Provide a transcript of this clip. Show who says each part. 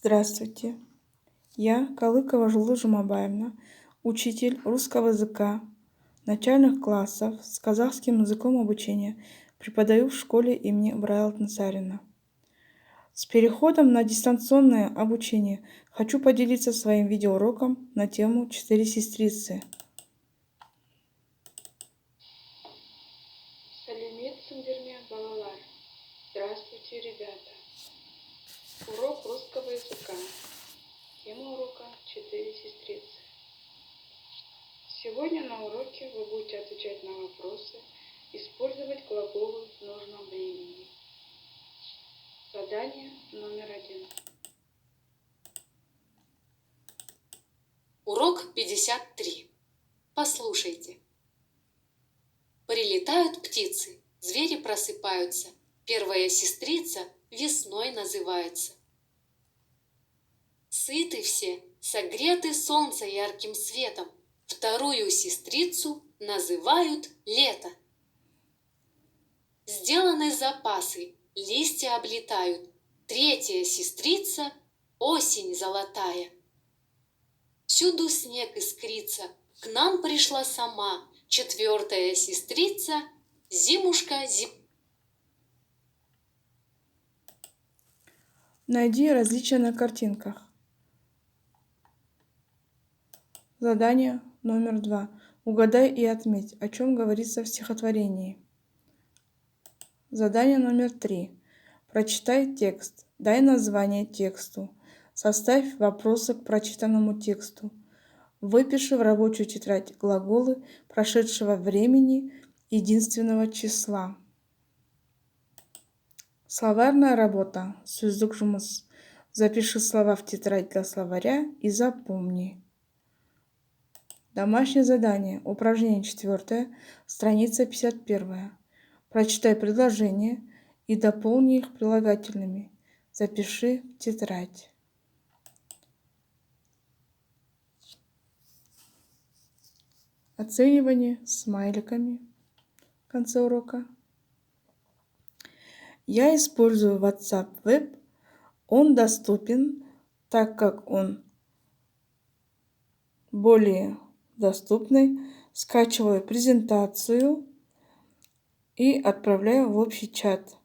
Speaker 1: Здравствуйте, я Калыкова Жулы Жумабаевна, учитель русского языка начальных классов с казахским языком обучения, преподаю в школе имени Брайла Тансарина. С переходом на дистанционное обучение хочу поделиться своим видеоуроком на тему «Четыре сестрицы».
Speaker 2: Здравствуйте, ребята! Урок русского языка. Тема урока «Четыре сестрицы». Сегодня на уроке вы будете отвечать на вопросы, использовать глаголы в нужном времени. Задание номер 1.
Speaker 3: Урок 53. Послушайте. Прилетают птицы, звери просыпаются. Первая сестрица весной называется. Сыты все, согреты солнце ярким светом. Вторую сестрицу называют лето. Сделаны запасы, листья облетают. Третья сестрица осень золотая. Всюду снег искрится, к нам пришла сама. Четвертая сестрица зимушка
Speaker 1: Найди различия на картинках. Задание номер 2. Угадай и отметь, о чем говорится в стихотворении. Задание номер 3. Прочитай текст. Дай название тексту. Составь вопросы к прочитанному тексту. Выпиши в рабочую тетрадь глаголы прошедшего времени единственного числа. Словарная работа. Сөздік жұмыс. Запиши слова в тетрадь для словаря и запомни. Домашнее задание. Упражнение 4, страница 51. Прочитай предложения и дополни их прилагательными. Запиши в тетрадь. Оценивание смайликами в конце урока. Я использую WhatsApp Web. Он доступен, так как он более доступный. Скачиваю презентацию и отправляю в общий чат.